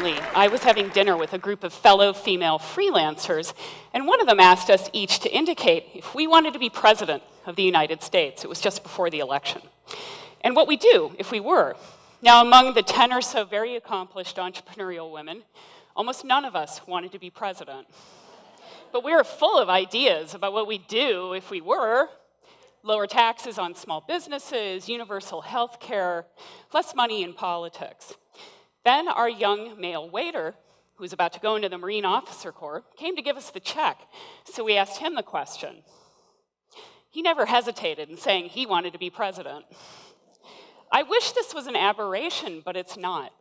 Recently, I was having dinner with a group of fellow female freelancers, and one of them asked us each to indicate if we wanted to be president of the United States. It was just before the election. And what we do if we were. Now, among the 10 or so very accomplished entrepreneurial women, almost none of us wanted to be president. But we were full of ideas about what we'd do if we were. Lower taxes on small businesses, universal health care, less money in politics. Then our young male waiter, who was about to go into the Marine Officer Corps, came to give us the check, so we asked him the question. He never hesitated in saying he wanted to be president. I wish this was an aberration, but it's not.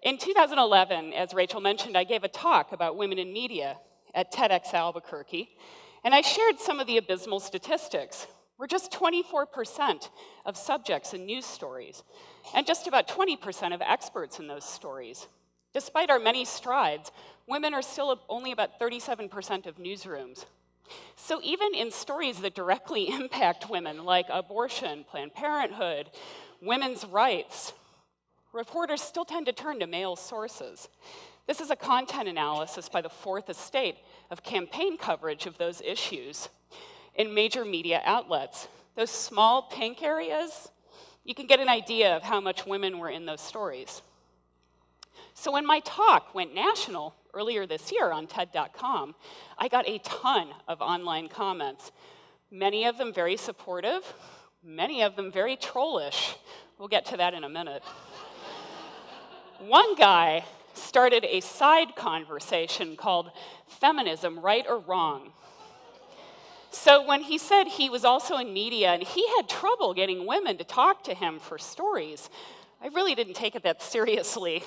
In 2011, as Rachel mentioned, I gave a talk about women in media at TEDx Albuquerque, and I shared some of the abysmal statistics. We're just 24% of subjects in news stories, and just about 20% of experts in those stories. Despite our many strides, women are still only about 37% of newsrooms. So even in stories that directly impact women, like abortion, Planned Parenthood, women's rights, reporters still tend to turn to male sources. This is a content analysis by the Fourth Estate of campaign coverage of those issues in major media outlets. Those small pink areas, you can get an idea of how much women were in those stories. So when my talk went national earlier this year on TED.com, I got a ton of online comments, many of them very supportive, many of them very trollish. We'll get to that in a minute. One guy started a side conversation called Feminism, Right or Wrong? So when he said he was also in media and he had trouble getting women to talk to him for stories, I really didn't take it that seriously.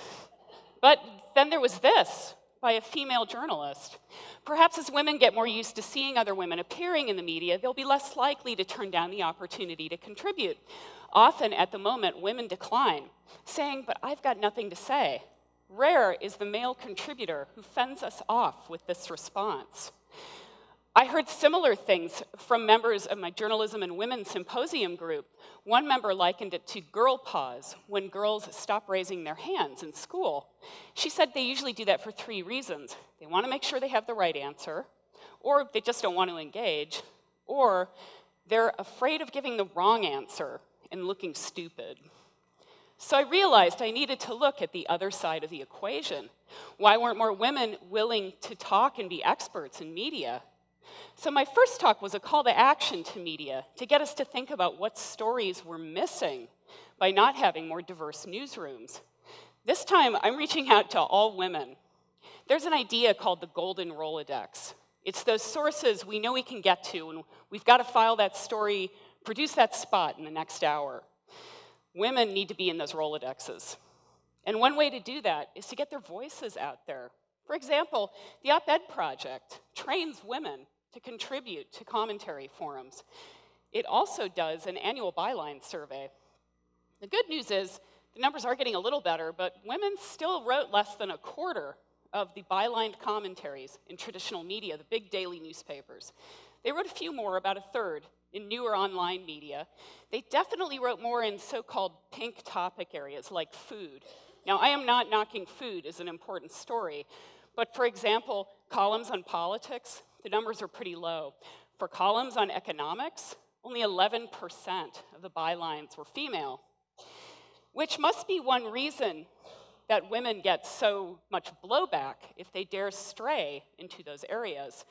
But then there was this by a female journalist. Perhaps as women get more used to seeing other women appearing in the media, they'll be less likely to turn down the opportunity to contribute. Often at the moment, women decline, saying, but I've got nothing to say. Rare is the male contributor who fends us off with this response. I heard similar things from members of my Journalism and Women Symposium group. One member likened it to girl pause, when girls stop raising their hands in school. She said they usually do that for 3 reasons. They want to make sure they have the right answer, or they just don't want to engage, or they're afraid of giving the wrong answer and looking stupid. So I realized I needed to look at the other side of the equation. Why weren't more women willing to talk and be experts in media? So my first talk was a call to action to media to get us to think about what stories we're missing by not having more diverse newsrooms. This time, I'm reaching out to all women. There's an idea called the Golden Rolodex. It's those sources we know we can get to, and we've got to file that story, produce that spot in the next hour. Women need to be in those Rolodexes. And one way to do that is to get their voices out there. For example, the Op-Ed Project trains women to contribute to commentary forums. It also does an annual byline survey. The good news is the numbers are getting a little better, but women still wrote less than a quarter of the bylined commentaries in traditional media, the big daily newspapers. They wrote a few more, about a third, in newer online media. They definitely wrote more in so-called pink topic areas like food. Now, I am not knocking food as an important story, but for example, columns on politics, the numbers are pretty low. For columns on economics, only 11% of the bylines were female, which must be one reason that women get so much blowback if they dare stray into those areas.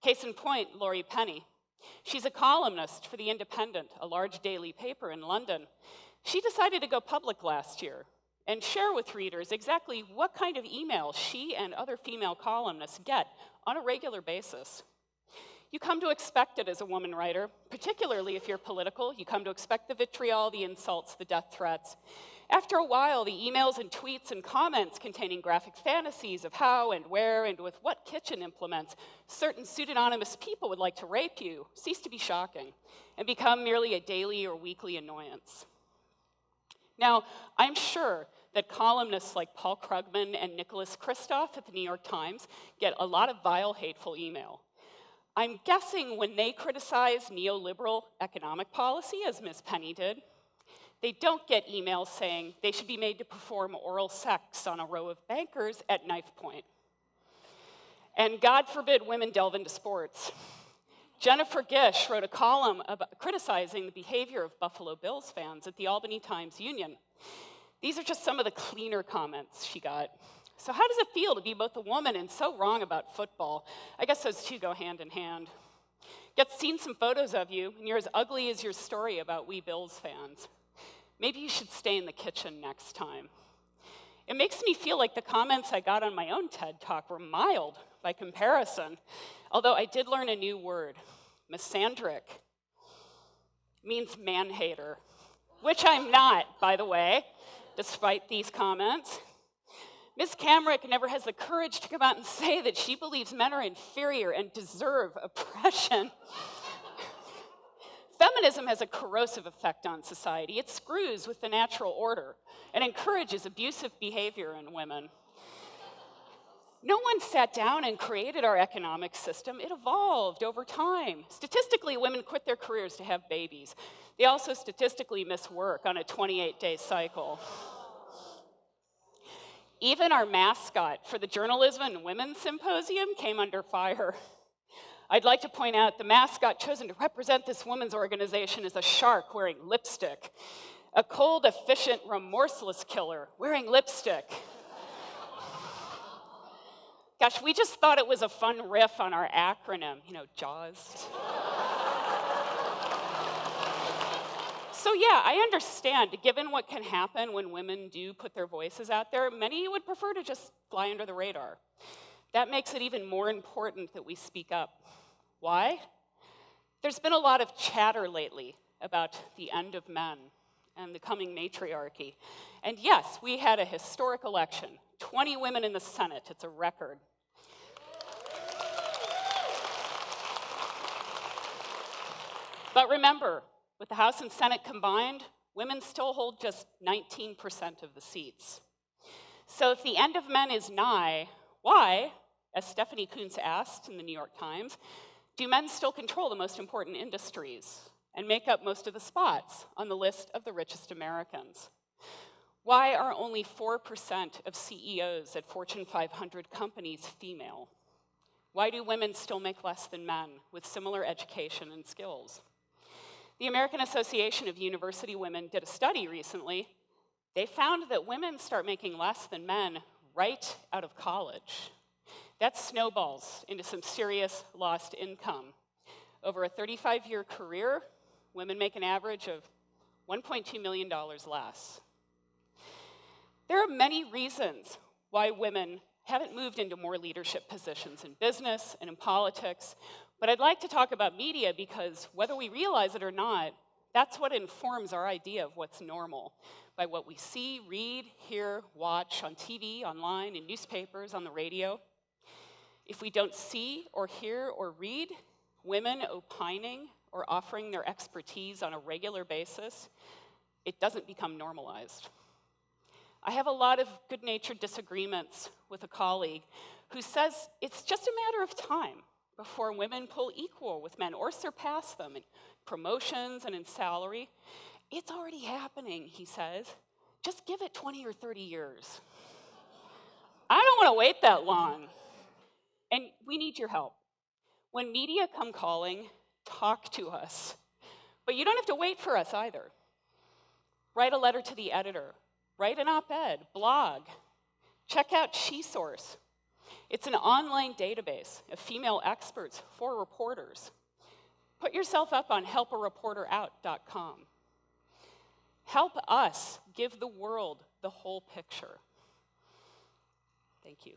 Case in point, Laurie Penny. She's a columnist for The Independent, a large daily paper in London. She decided to go public last year and share with readers exactly what kind of email she and other female columnists get on a regular basis. You come to expect it as a woman writer, particularly if you're political. You come to expect the vitriol, the insults, the death threats. After a while, the emails and tweets and comments containing graphic fantasies of how and where and with what kitchen implements certain pseudonymous people would like to rape you cease to be shocking and become merely a daily or weekly annoyance. Now, I'm sure that columnists like Paul Krugman and Nicholas Kristof at the New York Times get a lot of vile, hateful email. I'm guessing when they criticize neoliberal economic policy, as Ms. Penny did, They don't get emails saying they should be made to perform oral sex on a row of bankers at knife point. And God forbid women delve into sports. Jennifer Gish wrote a column criticizing the behavior of Buffalo Bills fans at the Albany Times-Union. These are just some of the cleaner comments she got. So how does it feel to be both a woman and so wrong about football? I guess those two go hand in hand. Yet seen some photos of you, and you're as ugly as your story about we Bills fans. Maybe you should stay in the kitchen next time. It makes me feel like the comments I got on my own TED Talk were mild by comparison, although I did learn a new word. Misandric means man-hater, which I'm not, by the way, despite these comments. Ms. Kamerick never has the courage to come out and say that she believes men are inferior and deserve oppression. Feminism has a corrosive effect on society. It screws with the natural order and encourages abusive behavior in women. No one sat down and created our economic system. It evolved over time. Statistically, women quit their careers to have babies. They also statistically miss work on a 28-day cycle. Even our mascot for the Journalism and Women's Symposium came under fire. I'd like to point out the mascot chosen to represent this women's organization is a shark wearing lipstick, a cold, efficient, remorseless killer wearing lipstick. Gosh, we just thought it was a fun riff on our acronym, JAWS. So yeah, I understand, given what can happen when women do put their voices out there, many would prefer to just fly under the radar. That makes it even more important that we speak up. Why? There's been a lot of chatter lately about the end of men and the coming matriarchy. And yes, we had a historic election, 20 women in the Senate, it's a record. But remember, with the House and Senate combined, women still hold just 19% of the seats. So if the end of men is nigh, why, as Stephanie Coontz asked in the New York Times, do men still control the most important industries and make up most of the spots on the list of the richest Americans? Why are only 4% of CEOs at Fortune 500 companies female? Why do women still make less than men with similar education and skills? The American Association of University Women did a study recently. They found that women start making less than men right out of college. That snowballs into some serious lost income. Over a 35-year career, women make an average of $1.2 million less. There are many reasons why women haven't moved into more leadership positions in business and in politics, but I'd like to talk about media because whether we realize it or not, that's what informs our idea of what's normal, by what we see, read, hear, watch on TV, online, in newspapers, on the radio. If we don't see or hear or read women opining or offering their expertise on a regular basis, it doesn't become normalized. I have a lot of good-natured disagreements with a colleague who says it's just a matter of time before women pull equal with men or surpass them in promotions and in salary. It's already happening, he says. Just give it 20 or 30 years. I don't want to wait that long. And we need your help. When media come calling, talk to us. But you don't have to wait for us either. Write a letter to the editor. Write an op-ed, blog. Check out SheSource. It's an online database of female experts for reporters. Put yourself up on helpareporterout.com. Help us give the world the whole picture. Thank you.